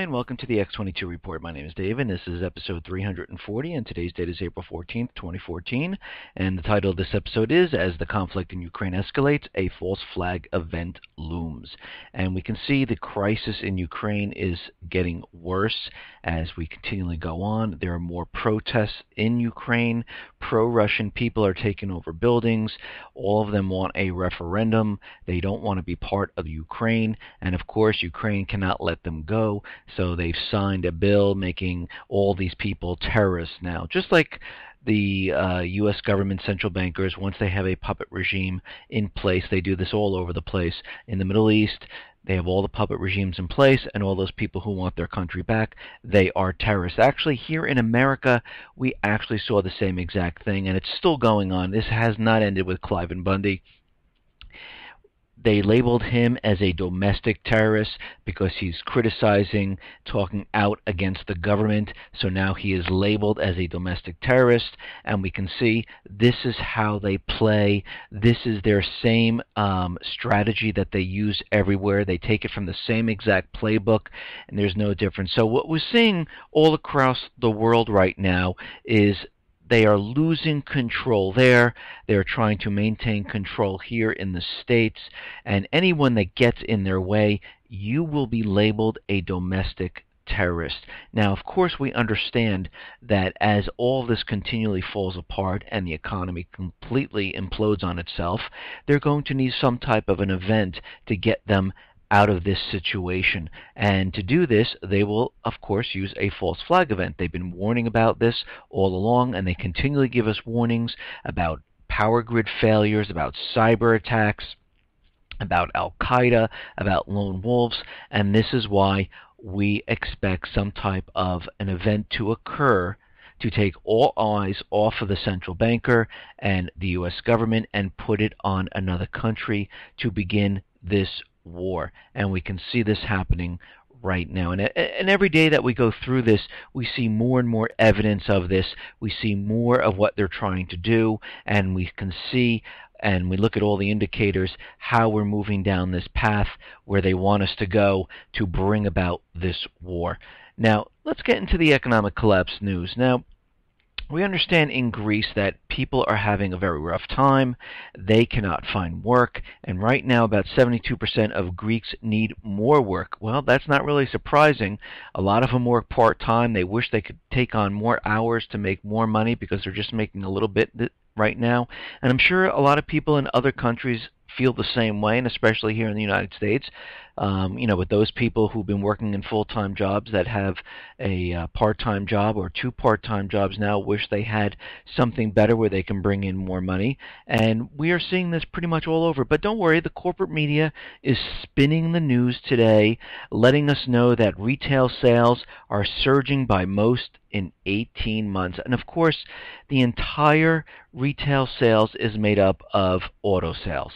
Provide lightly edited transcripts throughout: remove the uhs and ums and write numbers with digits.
and welcome to the X22 Report. My name is Dave, and this is episode 340, and today's date is April 14th, 2014. And the title of this episode is, As the Conflict in Ukraine Escalates, a False Flag Event Looms. And we can see the crisis in Ukraine is getting worse as we continually go on. There are more protests in Ukraine. Pro-Russian people are taking over buildings. All of them want a referendum. They don't want to be part of Ukraine. And of course, Ukraine cannot let them go. So they've signed a bill making all these people terrorists now. Just like the U.S. government central bankers, once they have a puppet regime in place, they do this all over the place. In the Middle East, they have all the puppet regimes in place, and all those people who want their country back, they are terrorists. Actually, here in America, we actually saw the same exact thing, and it's still going on. This has not ended with Clive and Bundy. They labeled him as a domestic terrorist because he's criticizing, talking out against the government. So now he is labeled as a domestic terrorist, and we can see this is how they play. This is their same strategy that they use everywhere. They take it from the same exact playbook, and there's no difference. So what we're seeing all across the world right now is they are losing control there. They're trying to maintain control here in the States. And anyone that gets in their way, you will be labeled a domestic terrorist. Now, of course, we understand that as all this continually falls apart and the economy completely implodes on itself, they're going to need some type of an event to get them out of this situation. And to do this, they will, of course, use a false flag event. They've been warning about this all along, and they continually give us warnings about power grid failures, about cyber attacks, about Al-Qaeda, about lone wolves, and this is why we expect some type of an event to occur to take all eyes off of the central banker and the U.S. government and put it on another country to begin this war. And we can see this happening right now. And every day that we go through this, we see more and more evidence of this. We see more of what they're trying to do, and we can see, and we look at all the indicators, how we're moving down this path where they want us to go to bring about this war. Now, let's get into the economic collapse news. Now, we understand in Greece that people are having a very rough time. They cannot find work, and right now about 72% of Greeks need more work. Well, that's not really surprising. A lot of them work part-time. They wish they could take on more hours to make more money because they're just making a little bit right now. And I'm sure a lot of people in other countries feel the same way, and especially here in the United States, with those people who've been working in full-time jobs that have a part-time job or two part-time jobs now wish they had something better where they can bring in more money. And we are seeing this pretty much all over. But don't worry, the corporate media is spinning the news today, letting us know that retail sales are surging by most in 18 months. And of course, the entire retail sales is made up of auto sales.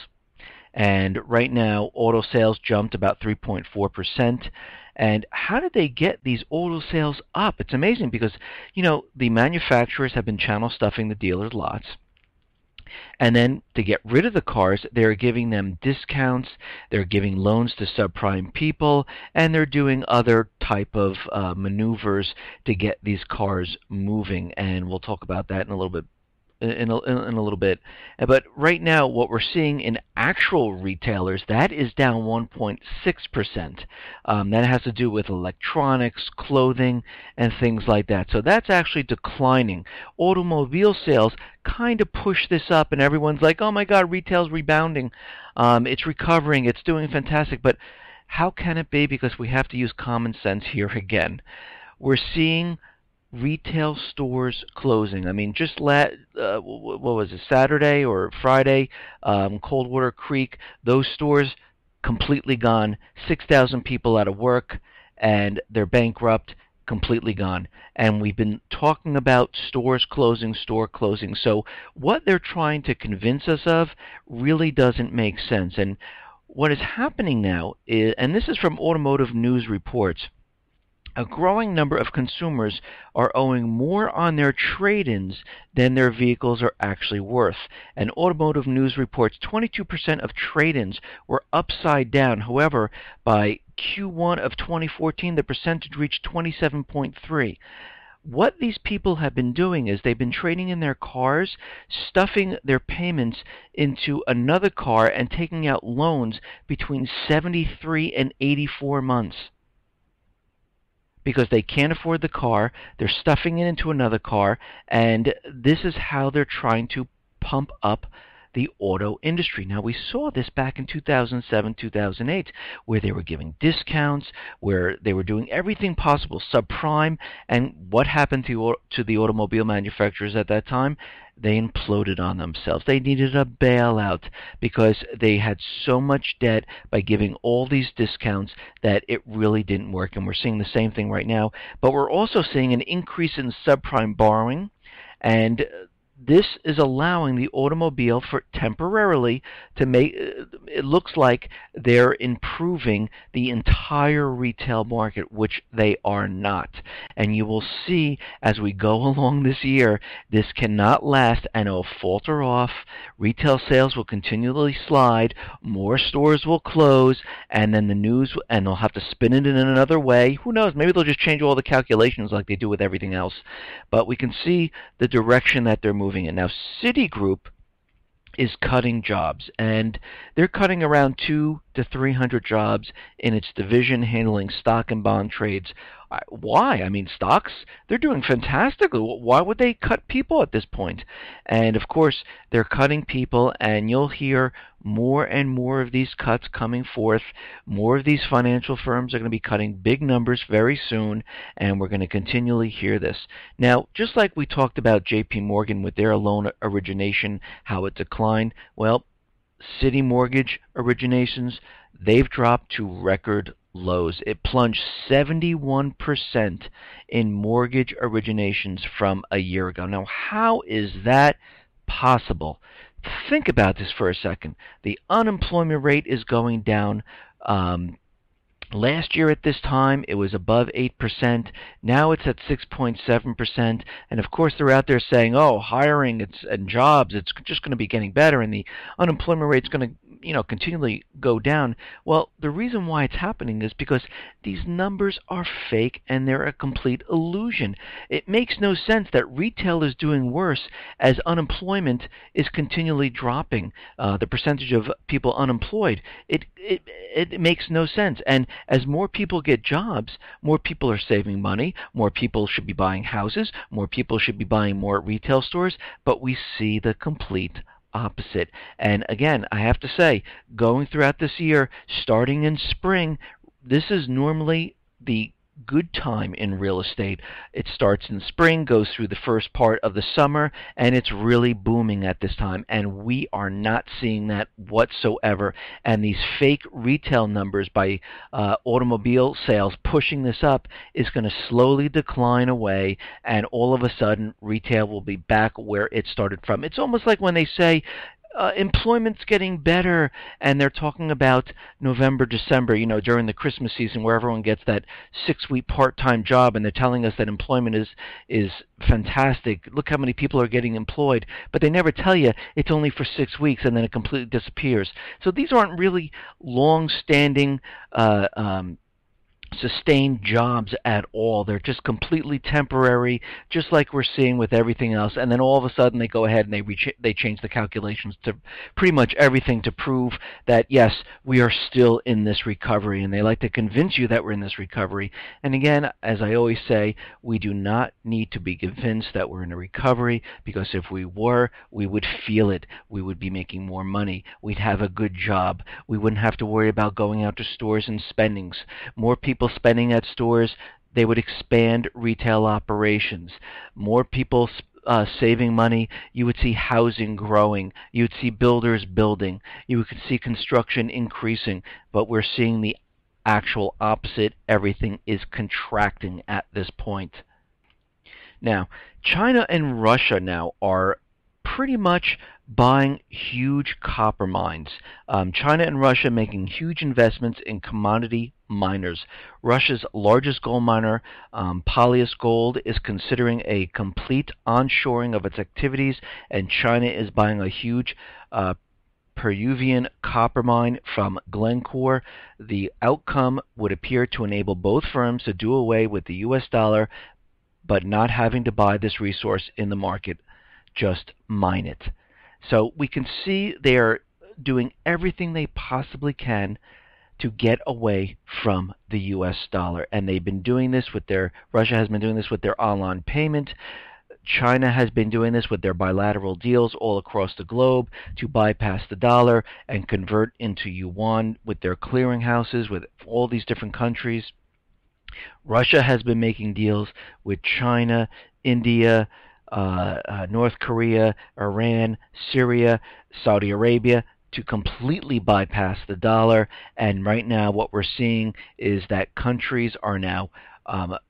And right now, auto sales jumped about 3.4%. And how did they get these auto sales up? It's amazing because, the manufacturers have been channel stuffing the dealers' lots. And then to get rid of the cars, they're giving them discounts, they're giving loans to subprime people, and they're doing other type of maneuvers to get these cars moving. And we'll talk about that in a little bit. But right now, what we're seeing in actual retailers, that is down 1.6%. That has to do with electronics, clothing, and things like that. So that's actually declining. Automobile sales kind of push this up, and everyone's like, oh my God, retail's rebounding. It's recovering. It's doing fantastic. But how can it be? Because we have to use common sense here again. We're seeing retail stores closing. I mean, just what was it, Saturday or Friday, Coldwater Creek, those stores completely gone, 6,000 people out of work, and they're bankrupt, completely gone. And we've been talking about store closing. So what they're trying to convince us of really doesn't make sense. And what is happening now is, and this is from Automotive News Reports, A growing number of consumers are owing more on their trade-ins than their vehicles are actually worth. And Automotive News reports 22% of trade-ins were upside down. However, by Q1 of 2014, the percentage reached 27.3. What these people have been doing is they've been trading in their cars, stuffing their payments into another car, and taking out loans between 73 and 84 months. Because they can't afford the car, they're stuffing it into another car, and this is how they're trying to pump up the auto industry. Now, we saw this back in 2007, 2008, where they were giving discounts, where they were doing everything possible, subprime, and what happened to the automobile manufacturers at that time? They imploded on themselves. They needed a bailout because they had so much debt by giving all these discounts that it really didn't work. And we're seeing the same thing right now. But we're also seeing an increase in subprime borrowing, and this is allowing the automobile for temporarily to make it looks like they're improving the entire retail market, which they are not. And you will see as we go along this year, this cannot last, and it'll falter off. Retail sales will continually slide, more stores will close, and then the news, and they'll have to spin it in another way. Who knows? Maybe they'll just change all the calculations like they do with everything else. But we can see the direction that they're moving in. Now, Citigroup is cutting jobs, and they're cutting around 200 to 300 jobs in its division handling stock and bond trades. Why? I mean, stocks, they're doing fantastically. Why would they cut people at this point? And of course, they're cutting people, and you'll hear more and more of these cuts coming forth. More of these financial firms are going to be cutting big numbers very soon, and we're going to continually hear this. Now, just like we talked about JP Morgan with their loan origination, how it declined, well, Citi mortgage originations, they've dropped to record lows. It plunged 71% in mortgage originations from a year ago. Now, how is that possible? Think about this for a second. The unemployment rate is going down. Last year at this time, it was above 8%. Now it's at 6.7%. And of course, they're out there saying, oh, hiring and jobs, it's just going to be getting better, and the unemployment rate's going to continually go down. Well, the reason why it's happening is because these numbers are fake and they're a complete illusion. It makes no sense that retail is doing worse as unemployment is continually dropping. The percentage of people unemployed, it makes no sense. And as more people get jobs, more people are saving money, more people should be buying houses, more people should be buying more retail stores, but we see the complete opposite. And again, I have to say, going throughout this year, starting in spring, this is normally the good time in real estate. It starts in spring, goes through the first part of the summer, and it's really booming at this time. And we are not seeing that whatsoever. And these fake retail numbers by automobile sales pushing this up is going to slowly decline away, and all of a sudden retail will be back where it started from. It's almost like when they say employment's getting better, and they're talking about November, December, during the Christmas season where everyone gets that 6-week part-time job, and they're telling us that employment is fantastic. Look how many people are getting employed, but they never tell you it's only for 6 weeks and then it completely disappears. So these aren't really long-standing sustained jobs at all. They're just completely temporary, just like we're seeing with everything else. And then all of a sudden they go ahead and they change the calculations to pretty much everything to prove that, yes, we are still in this recovery. And they like to convince you that we're in this recovery. And again, as I always say, we do not need to be convinced that we're in a recovery, because if we were, we would feel it. We would be making more money. We'd have a good job. We wouldn't have to worry about going out to stores and spendings. More people spending at stores, they would expand retail operations. More people saving money, you would see housing growing. You would see builders building. You would see construction increasing. But we're seeing the actual opposite. Everything is contracting at this point. Now, China and Russia now are pretty much buying huge copper mines. China and Russia making huge investments in commodity miners. Russia's largest gold miner, Polyus Gold, is considering a complete onshoring of its activities, and China is buying a huge Peruvian copper mine from Glencore. The outcome would appear to enable both firms to do away with the US dollar, but not having to buy this resource in the market, just mine it. So we can see they are doing everything they possibly can to get away from the US dollar. And they've been doing this with Russia has been doing this with their online payment. China has been doing this with their bilateral deals all across the globe to bypass the dollar and convert into yuan with their clearinghouses with all these different countries. Russia has been making deals with China, India, North Korea, Iran, Syria, Saudi Arabia to completely bypass the dollar. And right now what we're seeing is that countries are now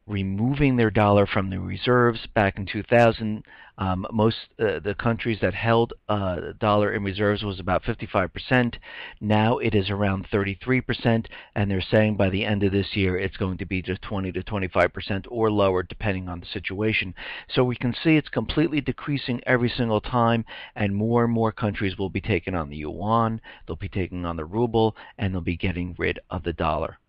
removing their dollar from the reserves. Back in 2000, the countries that held dollar in reserves was about 55%. Now it is around 33%, and they're saying by the end of this year it's going to be just 20 to 25% or lower, depending on the situation. So we can see it's completely decreasing every single time, and more countries will be taking on the yuan, they'll be taking on the ruble, and they'll be getting rid of the dollar.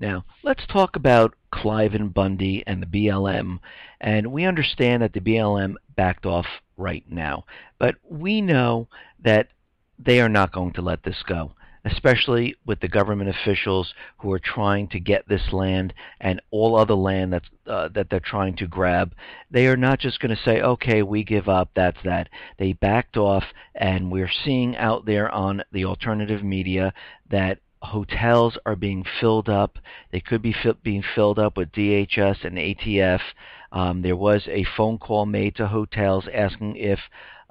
Now, let's talk about Cliven Bundy and the BLM. And we understand that the BLM backed off right now. But we know that they are not going to let this go, especially with the government officials who are trying to get this land and all other land that they're trying to grab. They are not just going to say, okay, we give up, that's that. They backed off, and we're seeing out there on the alternative media that hotels are being filled up. They could be being filled up with DHS and ATF. There was a phone call made to hotels asking if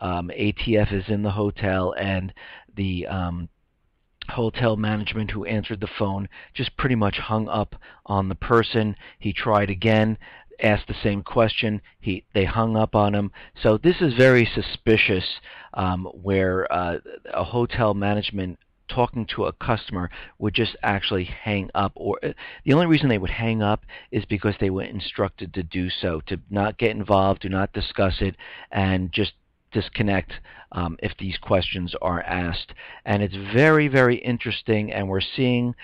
ATF is in the hotel, and the hotel management who answered the phone just pretty much hung up on the person. He tried again, asked the same question. They hung up on him. So this is very suspicious, where a hotel management talking to a customer would just actually hang up, or the only reason they would hang up is because they were instructed to do so, to not get involved, do not discuss it, and just disconnect if these questions are asked. And it's very interesting, and we're seeing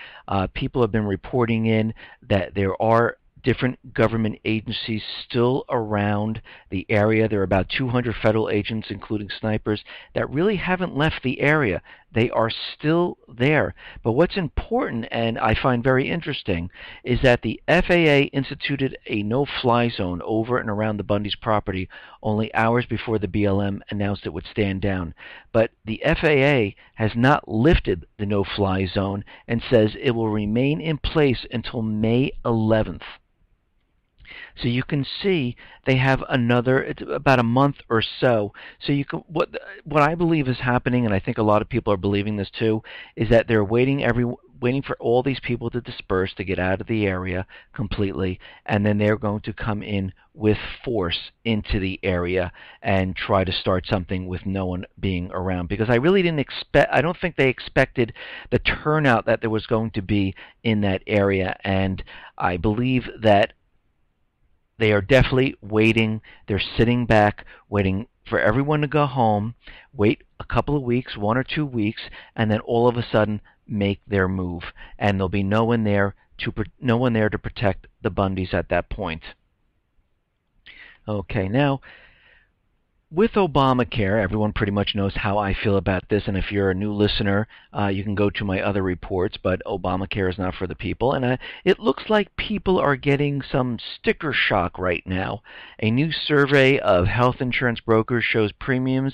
people have been reporting in that there are different government agencies still around the area. There are about 200 federal agents, including snipers, that really haven't left the area. They are still there. But what's important, and I find very interesting, is that the FAA instituted a no-fly zone over and around the Bundy's property only hours before the BLM announced it would stand down. But the FAA has not lifted the no-fly zone and says it will remain in place until May 11th. So you can see they have it's about a month or so. So you can, what I believe is happening, and I think a lot of people are believing this too, is that they're waiting for all these people to disperse, to get out of the area completely, and then they're going to come in with force into the area and try to start something with no one being around. Because I really I don't think they expected the turnout that there was going to be in that area, and I believe that they are definitely waiting. They're sitting back, waiting for everyone to go home, wait a couple of weeks, 1 or 2 weeks, and then all of a sudden make their move. And there'll be no one there to protect the Bundys at that point. Okay, now, with Obamacare, everyone pretty much knows how I feel about this, and if you're a new listener, you can go to my other reports, but Obamacare is not for the people, and it looks like people are getting some sticker shock right now. A new survey of health insurance brokers shows premiums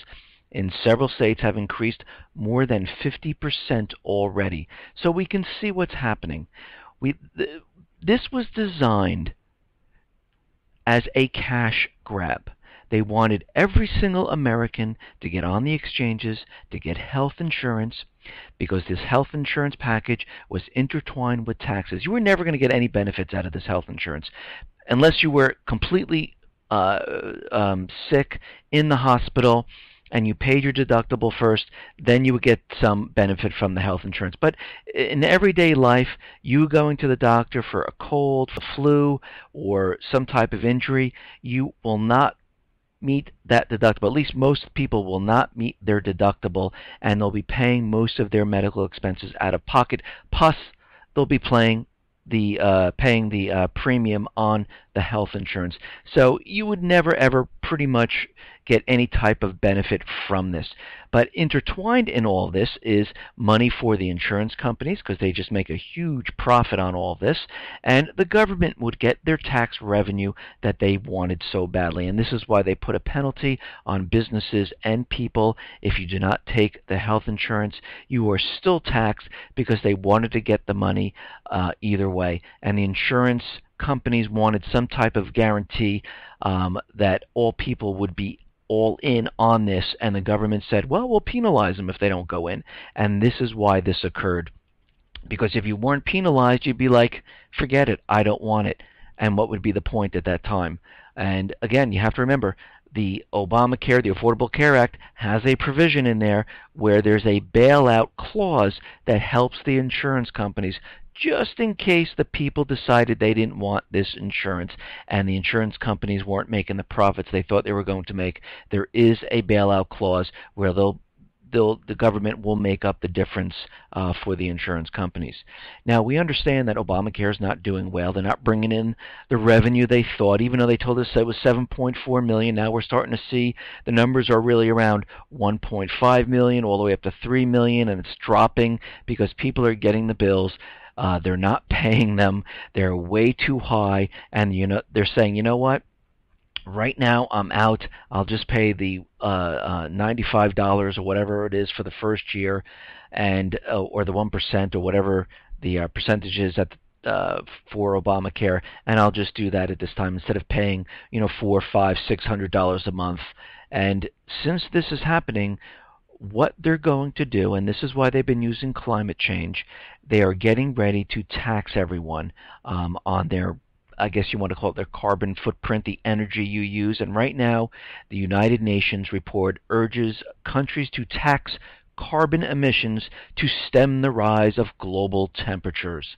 in several states have increased more than 50% already. So we can see what's happening. This was designed as a cash grab. They wanted every single American to get on the exchanges, to get health insurance, because this health insurance package was intertwined with taxes. You were never going to get any benefits out of this health insurance unless you were completely sick in the hospital and you paid your deductible first, then you would get some benefit from the health insurance. But in everyday life, you going to the doctor for a cold, for flu, or some type of injury, you will not meet that deductible. At least most people will not meet their deductible, and they'll be paying most of their medical expenses out of pocket. Plus, they'll be paying the premium on the health insurance. So you would never ever pretty much get any type of benefit from this. But intertwined in all this is money for the insurance companies, because they just make a huge profit on all this, and the government would get their tax revenue that they wanted so badly. And this is why they put a penalty on businesses and people. If you do not take the health insurance, you are still taxed, because they wanted to get the money either way. And the insurance companies wanted some type of guarantee that all people would be all in on this, and the government said, well, we'll penalize them if they don't go in. And this is why this occurred. Because if you weren't penalized, you'd be like, forget it, I don't want it. And what would be the point at that time? And again, you have to remember, the Obamacare, the Affordable Care Act, has a provision in there where there's a bailout clause that helps the insurance companies, just in case the people decided they didn't want this insurance and the insurance companies weren't making the profits they thought they were going to make. There is a bailout clause where the government will make up the difference for the insurance companies. Now, we understand that Obamacare is not doing well. They're not bringing in the revenue they thought, even though they told us it was 7.4 million. Now we're starting to see the numbers are really around 1.5 million all the way up to 3 million, and it's dropping because people are getting the bills. They're not paying them. They're way too high, and they're saying, you know what? Right now I'm out. I'll just pay the $95 or whatever it is for the first year, and or the 1% or whatever the percentage is at for Obamacare, and I'll just do that at this time instead of paying $400, $500, $600 a month. And since this is happening, what they're going to do, and this is why they've been using climate change, they are getting ready to tax everyone on their, I guess you want to call it, their carbon footprint, the energy you use. And right now, the United Nations report urges countries to tax carbon emissions to stem the rise of global temperatures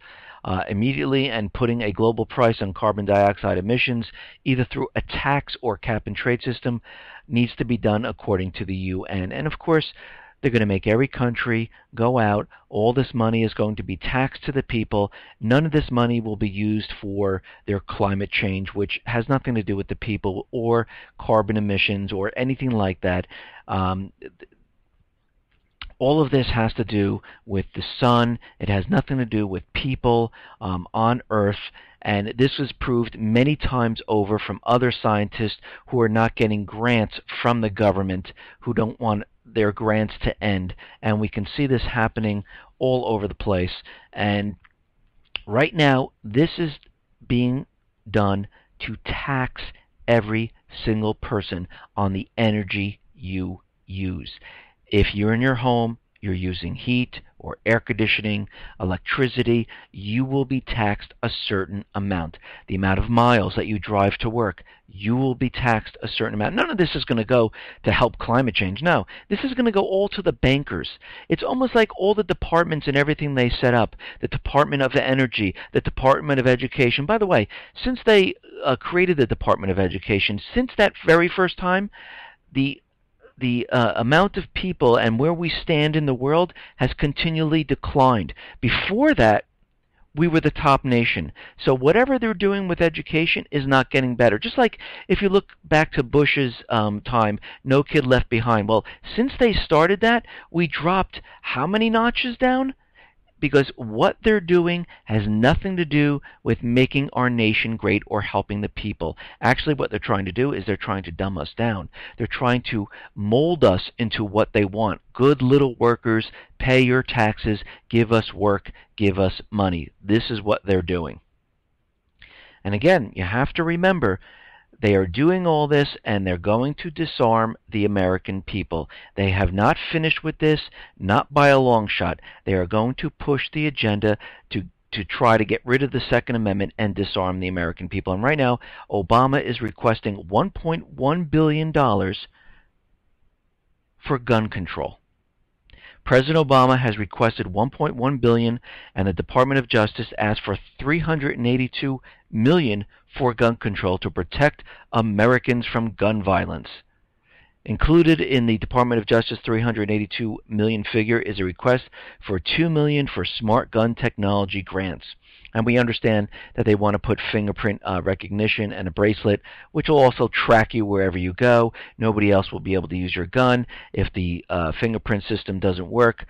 immediately, and putting a global price on carbon dioxide emissions, either through a tax or cap and trade system, needs to be done according to the UN. And of course, they're going to make every country go out. All this money is going to be taxed to the people. None of this money will be used for their climate change, which has nothing to do with the people or carbon emissions or anything like that. All of this has to do with the sun. It has nothing to do with people on Earth. And this was proved many times over from other scientists who are not getting grants from the government, who don't want their grants to end. And we can see this happening all over the place. And right now, this is being done to tax every single person on the energy you use. If you're in your home, you're using heat or air conditioning, electricity, you will be taxed a certain amount. The amount of miles that you drive to work, you will be taxed a certain amount. None of this is going to go to help climate change. No, this is going to go all to the bankers. It's almost like all the departments and everything they set up, the Department of Energy, the Department of Education. By the way, since they created the Department of Education, since that very first time, the amount of people and where we stand in the world has continually declined. Before that, we were the top nation. So whatever they're doing with education is not getting better. Just like if you look back to Bush's time, No Kid Left Behind. Well, since they started that, we dropped how many notches down? Because what they're doing has nothing to do with making our nation great or helping the people. Actually, what they're trying to do is they're trying to dumb us down. They're trying to mold us into what they want. Good little workers, pay your taxes, give us work, give us money. This is what they're doing. And again, you have to remember, they are doing all this, and they're going to disarm the American people. They have not finished with this, not by a long shot. They are going to push the agenda to to try to get rid of the Second Amendment and disarm the American people. And right now, Obama is requesting $1.1 billion for gun control. President Obama has requested $1.1 billion, and the Department of Justice asked for $382 million for gun control to protect Americans from gun violence. Included in the Department of Justice $382 million figure is a request for $2 million for smart gun technology grants. And we understand that they want to put fingerprint recognition and a bracelet, which will also track you wherever you go. Nobody else will be able to use your gun if the fingerprint system doesn't work.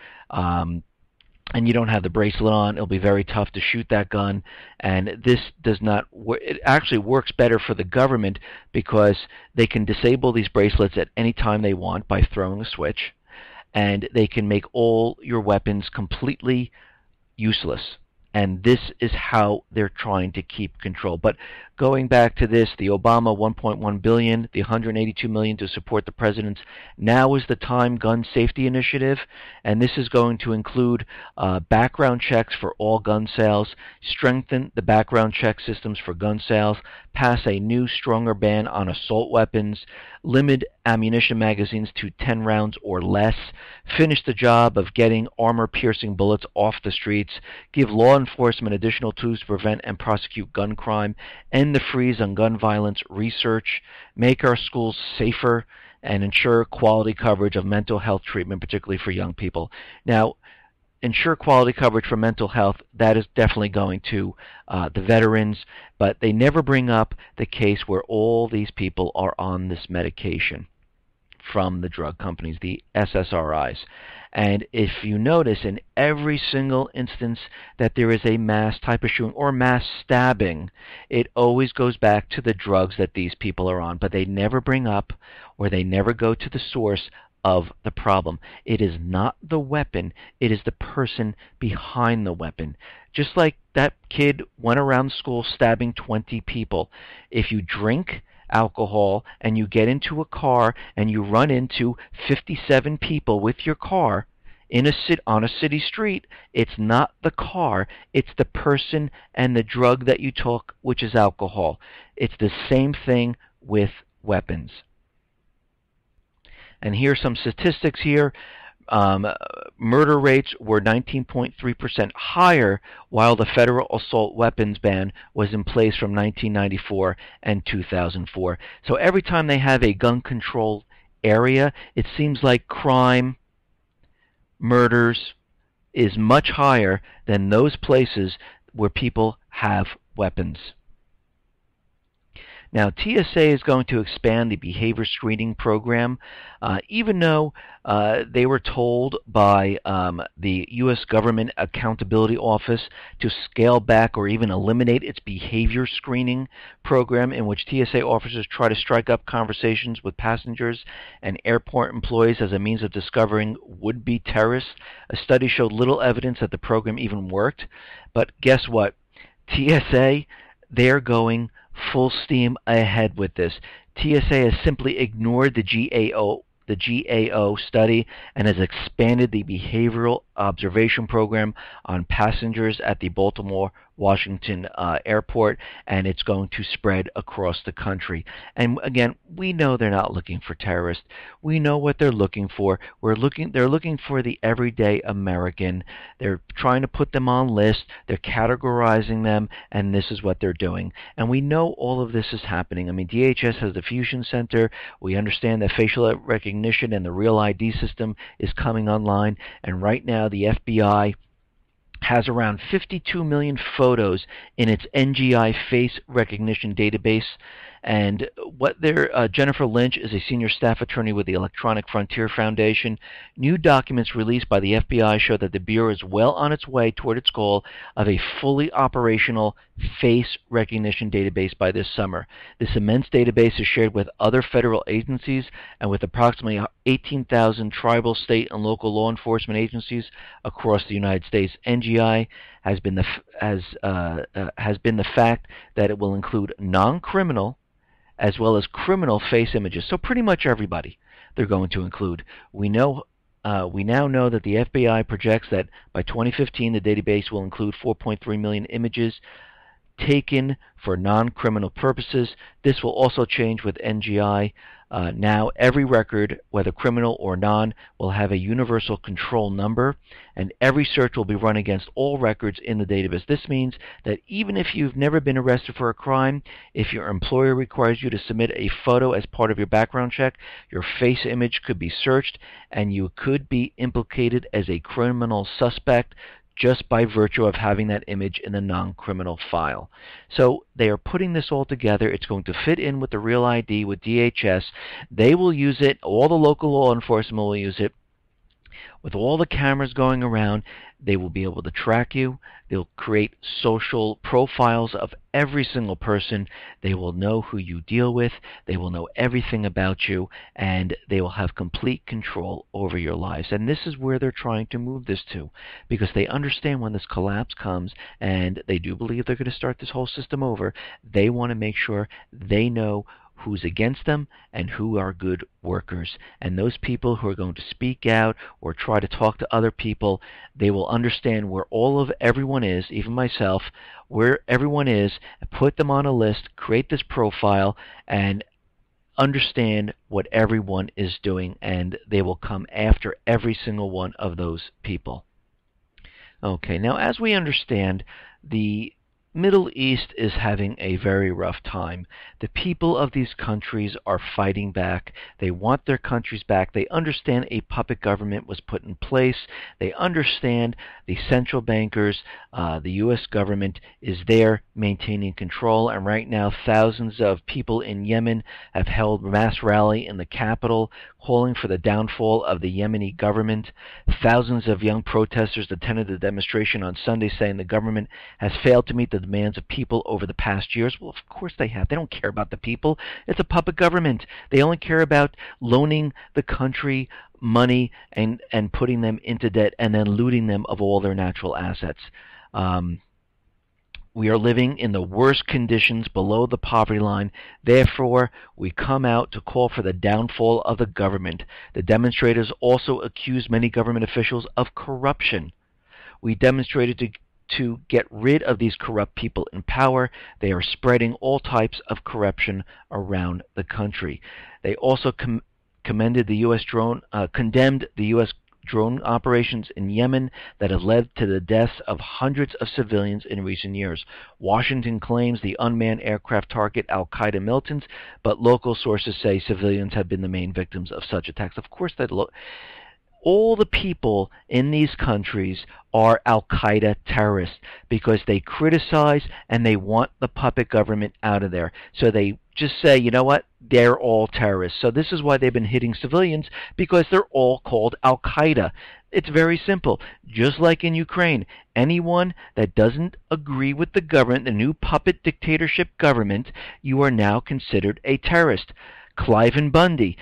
And you don't have the bracelet on, it'll be very tough to shoot that gun. And this does not it actually works better for the government because they can disable these bracelets at any time they want by throwing a switch, and they can make all your weapons completely useless. And this is how they're trying to keep control. But going back to this, the Obama $1.1 billion, the $182 million to support the president's Now is the Time gun safety initiative, and this is going to include background checks for all gun sales, strengthen the background check systems for gun sales, pass a new, stronger ban on assault weapons, limit ammunition magazines to 10 rounds or less, finish the job of getting armor-piercing bullets off the streets, give law enforcement additional tools to prevent and prosecute gun crime, end the freeze on gun violence research, make our schools safer, and ensure quality coverage of mental health treatment, particularly for young people. Now, ensure quality coverage for mental health, that is definitely going to the veterans, but they never bring up the case where all these people are on this medication from the drug companies, the SSRIs. And if you notice, in every single instance that there is a mass type of shooting or mass stabbing, it always goes back to the drugs that these people are on, but they never bring up or they never go to the source of the problem. It is not the weapon, it is the person behind the weapon. Just like that kid went around school stabbing 20 people. If you drink alcohol and you get into a car and you run into 57 people with your car on a city street, it's not the car, it's the person and the drug that you took, which is alcohol. It's the same thing with weapons. And here's some statistics here. Murder rates were 19.3% higher while the federal assault weapons ban was in place from 1994 and 2004. So every time they have a gun control area, it seems like crime, murders is much higher than those places where people have weapons. Now, TSA is going to expand the behavior screening program, even though they were told by the U.S. Government Accountability Office to scale back or even eliminate its behavior screening program, in which TSA officers try to strike up conversations with passengers and airport employees as a means of discovering would-be terrorists. A study showed little evidence that the program even worked. But guess what? TSA, they're going full steam ahead with this. TSA has simply ignored the GAO study and has expanded the behavioral observation program on passengers at the Baltimore-Washington airport, and it's going to spread across the country. And again, we know they're not looking for terrorists. We know what they're looking for. They're looking for the everyday American. They're trying to put them on lists. They're categorizing them, and this is what they're doing. And we know all of this is happening. I mean, DHS has the Fusion Center. We understand that facial recognition and the Real ID system is coming online, and right now the FBI has around 52 million photos in its NGI face recognition database. And Jennifer Lynch is a senior staff attorney with the Electronic Frontier Foundation. New documents released by the FBI show that the Bureau is well on its way toward its goal of a fully operational face recognition database by this summer. This immense database is shared with other federal agencies and with approximately 18,000 tribal, state, and local law enforcement agencies across the United States. NGI has been the fact that it will include non-criminal as well as criminal face images. So pretty much everybody they're going to include. We know we now know that the FBI projects that by 2015 the database will include 4.3 million images taken for non-criminal purposes. This will also change with NGI. Now every record, whether criminal or non, will have a universal control number, and every search will be run against all records in the database. This means that even if you've never been arrested for a crime, if your employer requires you to submit a photo as part of your background check, your face image could be searched, and you could be implicated as a criminal suspect just by virtue of having that image in the non-criminal file. So they are putting this all together. It's going to fit in with the Real ID, with DHS. They will use it. All the local law enforcement will use it. With all the cameras going around, they will be able to track you. They'll create social profiles of every single person. They will know who you deal with. They will know everything about you, and they will have complete control over your lives. And this is where they're trying to move this to, because they understand when this collapse comes, and they do believe they're going to start this whole system over. They want to make sure they know who's against them and who are good workers. And those people who are going to speak out or try to talk to other people, they will understand where everyone is, even myself, where everyone is, put them on a list, create this profile, and understand what everyone is doing, and they will come after every single one of those people. Okay, now as we understand, the Middle East is having a very rough time. The people of these countries are fighting back. They want their countries back. They understand a puppet government was put in place. They understand the central bankers, the U.S. government is there maintaining control. And right now, thousands of people in Yemen have held mass rally in the capital, calling for the downfall of the Yemeni government. Thousands of young protesters attended the demonstration on Sunday, saying the government has failed to meet the demands of people over the past years. Well, of course they have. They don't care about the people. It's a puppet government. They only care about loaning the country money and putting them into debt and then looting them of all their natural assets. We are living in the worst conditions below the poverty line. Therefore, we come out to call for the downfall of the government. The demonstrators also accused many government officials of corruption. We demonstrated to get rid of these corrupt people in power. They are spreading all types of corruption around the country. They also condemned the U.S. drone operations in Yemen that have led to the deaths of hundreds of civilians in recent years. Washington claims the unmanned aircraft target al-Qaeda militants, but local sources say civilians have been the main victims of such attacks. Of course, all the people in these countries are al-Qaeda terrorists because they criticize and they want the puppet government out of there. So they just say, you know what, they're all terrorists. So this is why they've been hitting civilians, because they're all called al-Qaeda. It's very simple. Just like in Ukraine, anyone that doesn't agree with the government, the new puppet dictatorship government, you are now considered a terrorist. Clive Bundy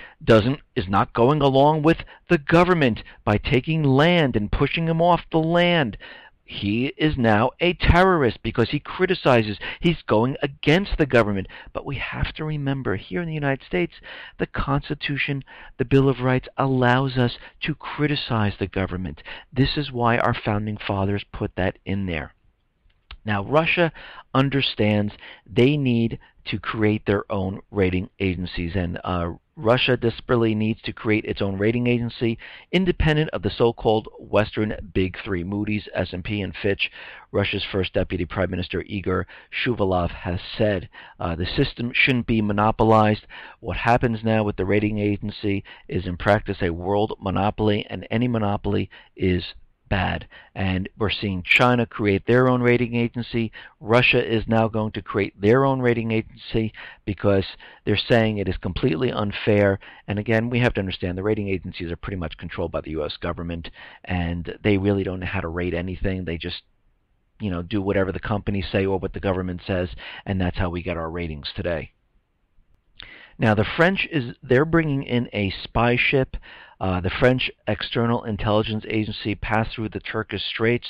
is not going along with the government by taking land and pushing him off the land. He is now a terrorist because he criticizes. He's going against the government. But we have to remember, here in the United States, the Constitution, the Bill of Rights, allows us to criticize the government. This is why our founding fathers put that in there. Now, Russia understands they need to create their own rating agencies, and Russia desperately needs to create its own rating agency independent of the so-called Western Big Three, Moody's, S&P, and Fitch. Russia's first Deputy Prime Minister Igor Shuvalov has said the system shouldn't be monopolized. What happens now with the rating agency is in practice a world monopoly, and any monopoly is bad. And we're seeing China create their own rating agency. Russia is now going to create their own rating agency because they're saying it is completely unfair. And again, we have to understand the rating agencies are pretty much controlled by the U.S. government, and they really don't know how to rate anything. They just do whatever the companies say or what the government says, and that's how we get our ratings today. Now, the French they're bringing in a spy ship. The French External Intelligence Agency passed through the Turkish Straits.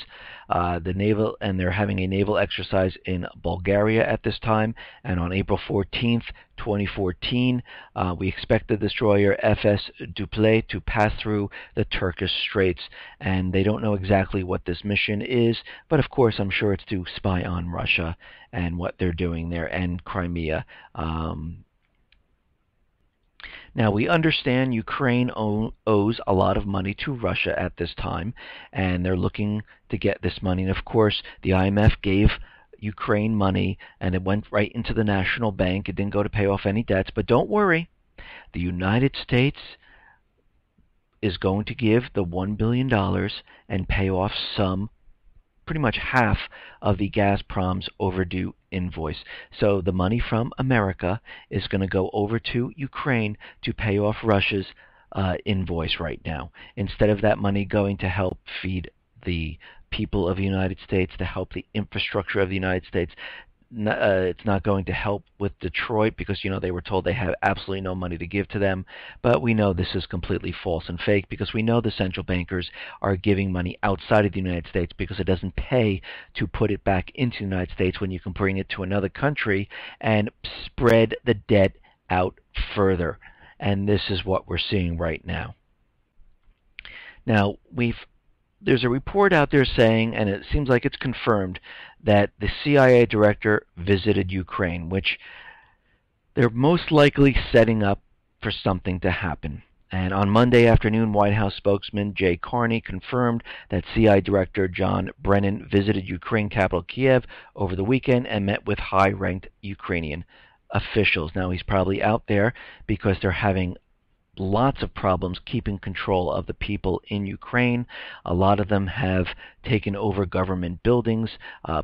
They're having a naval exercise in Bulgaria at this time. And on April 14th, 2014, we expect the destroyer FS Duplay to pass through the Turkish Straits. And they don't know exactly what this mission is, but of course I'm sure it's to spy on Russia and what they're doing there, and Crimea. Now, we understand Ukraine owes a lot of money to Russia at this time, and they're looking to get this money. And of course, the IMF gave Ukraine money, and it went right into the national bank. It didn't go to pay off any debts. But don't worry, the United States is going to give the $1 billion and pay off pretty much half of the Gazprom's overdue invoice. So the money from America is going to go over to Ukraine to pay off Russia's invoice right now, instead of that money going to help feed the people of the United States, to help the infrastructure of the United States. It's not going to help with Detroit because, they were told they have absolutely no money to give to them. But we know this is completely false and fake, because we know the central bankers are giving money outside of the United States because it doesn't pay to put it back into the United States when you can bring it to another country and spread the debt out further. And this is what we're seeing right now. Now, there's a report out there saying, and it seems like it's confirmed, that the CIA director visited Ukraine, which they're most likely setting up for something to happen. And on Monday afternoon, White House spokesman Jay Carney confirmed that CIA Director John Brennan visited Ukraine capital Kiev over the weekend and met with high-ranked Ukrainian officials. Now, he's probably out there because they're having lots of problems keeping control of the people in Ukraine. A lot of them have taken over government buildings,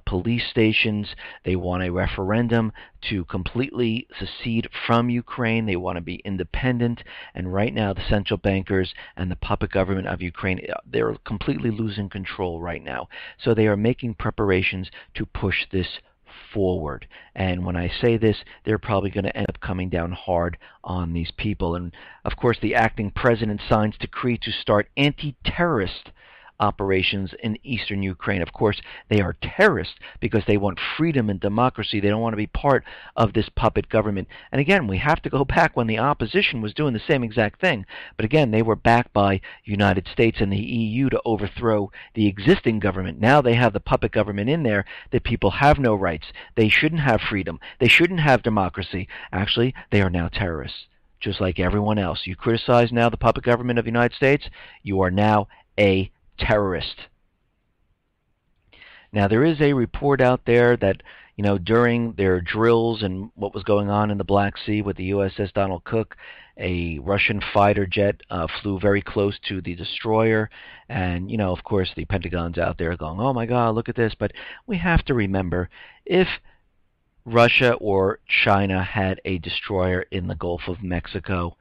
police stations. They want a referendum to completely secede from Ukraine. They want to be independent. And right now, the central bankers and the puppet government of Ukraine, they're completely losing control right now. So they are making preparations to push this forward. And when I say this, they're probably going to end up coming down hard on these people. And of course, the acting president signs decree to start anti-terrorist operations in eastern Ukraine. Of course, they are terrorists because they want freedom and democracy. They don't want to be part of this puppet government. And again, we have to go back when the opposition was doing the same exact thing. But again, they were backed by United States and the EU to overthrow the existing government. Now they have the puppet government in there that people have no rights. They shouldn't have freedom. They shouldn't have democracy. Actually, they are now terrorists, just like everyone else. You criticize now the puppet government of the United States, you are now a terrorist. Now, there is a report out there that, during their drills and what was going on in the Black Sea with the USS Donald Cook, a Russian fighter jet flew very close to the destroyer. And, of course, the Pentagon's out there going, oh my God, look at this. But we have to remember, if Russia or China had a destroyer in the Gulf of Mexico,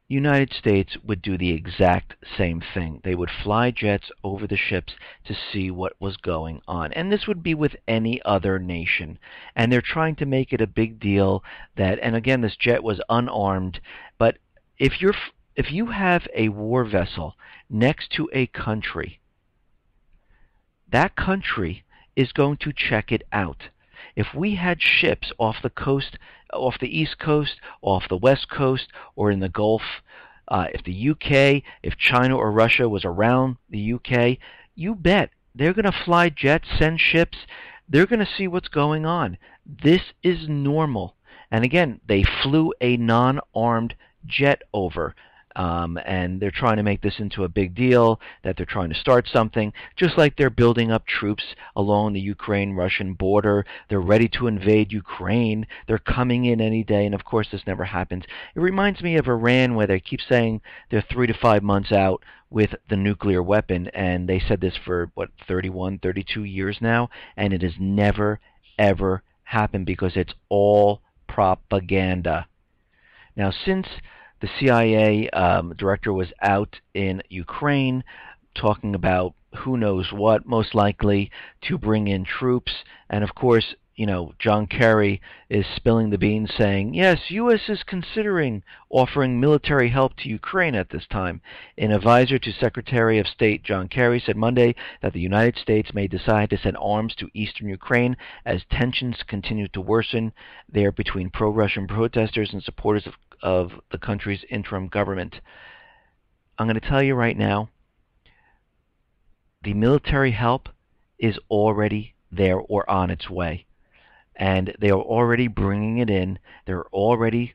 United States would do the exact same thing. They would fly jets over the ships to see what was going on. And this would be with any other nation. And they're trying to make it a big deal that, and again, this jet was unarmed, but if you have a war vessel next to a country, that country is going to check it out. If we had ships off the coast, off the East Coast, off the West Coast, or in the Gulf, if the UK, if China or Russia was around the UK, you bet they're going to fly jets, send ships. They're going to see what's going on. This is normal. And again, they flew a non-armed jet over. And they're trying to make this into a big deal, that they're trying to start something, just like they're building up troops along the Ukraine-Russian border. They're ready to invade Ukraine. They're coming in any day, and of course this never happens. It reminds me of Iran, where they keep saying they're 3 to 5 months out with the nuclear weapon, and they said this for, 31, 32 years now, and it has never, ever happened because it's all propaganda. Now, since the CIA director was out in Ukraine talking about who knows what, most likely to bring in troops. And of course, John Kerry is spilling the beans saying, yes, U.S. is considering offering military help to Ukraine at this time. An advisor to Secretary of State John Kerry said Monday that the United States may decide to send arms to eastern Ukraine as tensions continue to worsen there between pro-Russian protesters and supporters of the country's interim government. I'm going to tell you right now, the military help is already there or on its way. And they are already bringing it in. They're already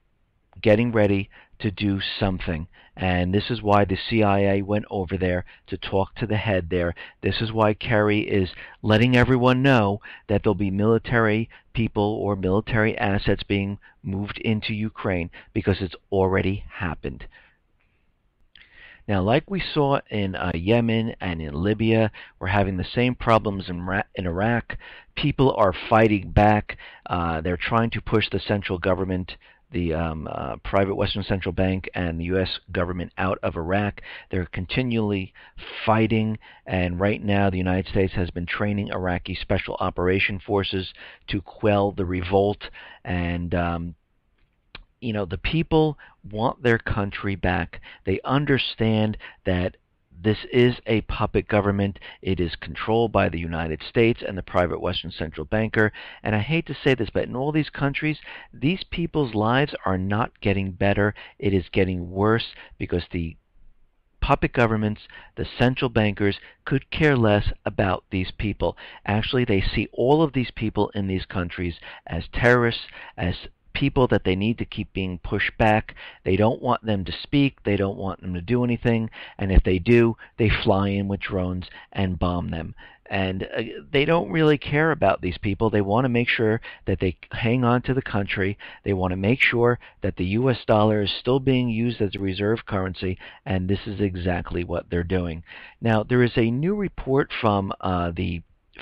getting ready to do something. And this is why the CIA went over there to talk to the head there. This is why Kerry is letting everyone know that there'll be military people or military assets being moved into Ukraine, because it's already happened. Now, like we saw in Yemen and in Libya, we're having the same problems in Iraq. People are fighting back. They're trying to push the central government, the private Western Central Bank, and the U.S. government out of Iraq. They're continually fighting, and right now the United States has been training Iraqi special operation forces to quell the revolt. And the people want their country back. They understand that this is a puppet government. It is controlled by the United States and the private Western Central Banker. And I hate to say this, but in all these countries, these people's lives are not getting better. It is getting worse, because the puppet governments, the central bankers, could care less about these people. Actually, they see all of these people in these countries as terrorists, as people that they need to keep being pushed back. They don't want them to speak. They don't want them to do anything. And if they do, they fly in with drones and bomb them. And they don't really care about these people. They want to make sure that they hang on to the country. They want to make sure that the U.S. dollar is still being used as a reserve currency, and this is exactly what they're doing. Now, there is a new report from the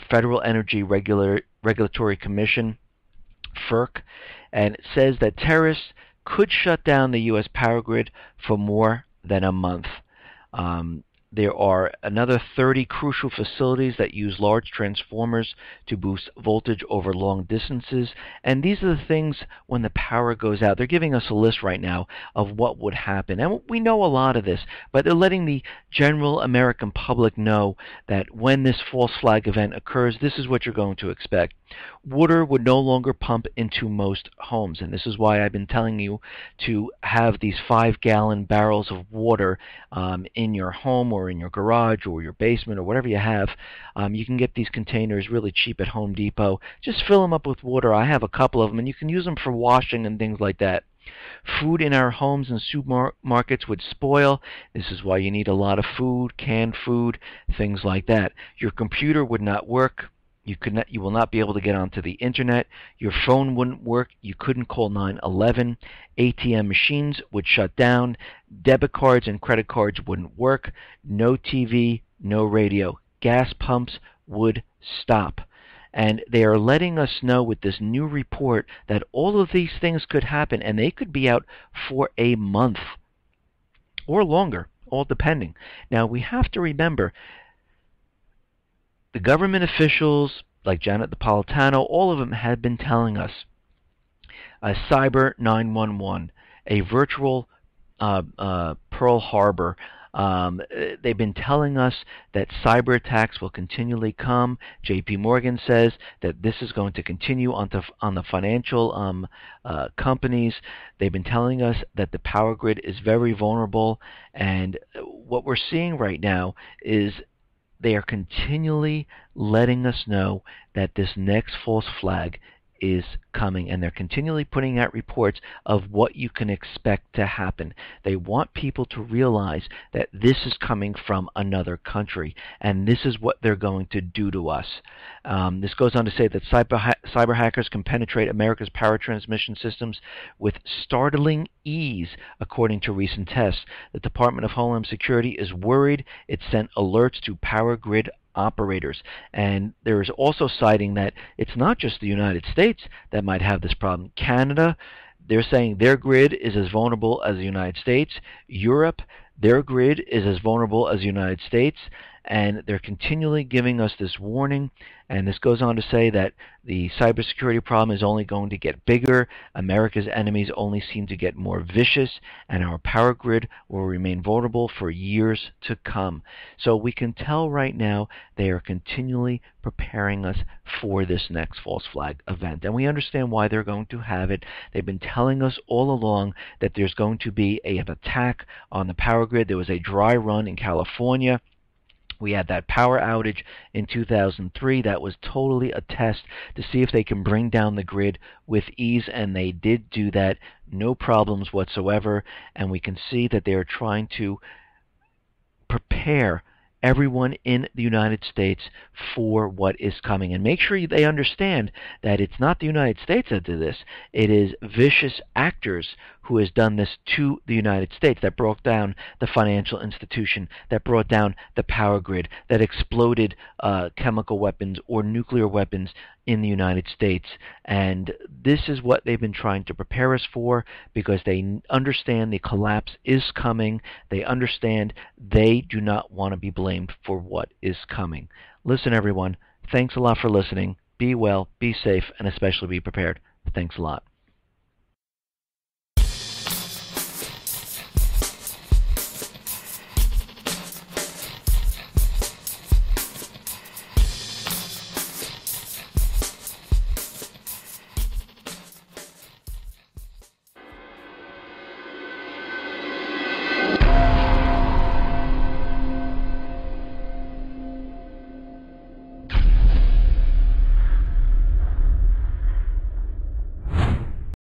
Federal Energy Regulatory Commission, FERC, and it says that terrorists could shut down the U.S. power grid for more than a month. There are another 30 crucial facilities that use large transformers to boost voltage over long distances, and these are the things when the power goes out. They're giving us a list right now of what would happen, and we know a lot of this, but they're letting the general American public know that when this false flag event occurs, this is what you're going to expect. Water would no longer pump into most homes, and this is why I've been telling you to have these 5-gallon barrels of water in your home or in your garage or your basement or whatever you have. You can get these containers really cheap at Home Depot. Just fill them up with water. I have a couple of them, and you can use them for washing and things like that. Food in our homes and supermarkets would spoil. This is why you need a lot of food, canned food, things like that. Your computer would not work. You will not be able to get onto the internet. Your phone wouldn't work. You couldn't call 911. ATM machines would shut down. Debit cards and credit cards wouldn't work. No TV, no radio. Gas pumps would stop. And they are letting us know with this new report that all of these things could happen, and they could be out for a month or longer, all depending. Now, we have to remember, the government officials, like Janet Napolitano, all of them have been telling us a cyber 911, a virtual Pearl Harbor. They've been telling us that cyber attacks will continually come. J.P. Morgan says that this is going to continue on the financial companies. They've been telling us that the power grid is very vulnerable, and what we're seeing right now is they are continually letting us know that this next false flag is coming, and they're continually putting out reports of what you can expect to happen. They want people to realize that this is coming from another country, and this is what they're going to do to us. This goes on to say that cyber hackers can penetrate America's power transmission systems with startling ease, according to recent tests. The Department of Homeland Security is worried. It sent alerts to power grid operators, and there is also citing that it's not just the United States that might have this problem. Canada, they're saying their grid is as vulnerable as the United States. Europe, their grid is as vulnerable as the United States. and they're continually giving us this warning. And this goes on to say that the cybersecurity problem is only going to get bigger, America's enemies only seem to get more vicious, and our power grid will remain vulnerable for years to come. So we can tell right now they are continually preparing us for this next false flag event. And we understand why they're going to have it. They've been telling us all along that there's going to be an attack on the power grid. There was a dry run in California. We had that power outage in 2003 that was totally a test to see if they can bring down the grid with ease, and they did do that, no problems whatsoever. And we can see that they are trying to prepare everyone in the United States for what is coming. And make sure they understand that it's not the United States that did this. It is vicious actors who has done this to the United States, that brought down the financial institution, that brought down the power grid, that exploded chemical weapons or nuclear weapons in the United States. And this is what they've been trying to prepare us for, because they understand the collapse is coming. They understand they do not want to be blamed for what is coming. Listen, everyone, thanks a lot for listening. Be well, be safe, and especially be prepared. Thanks a lot.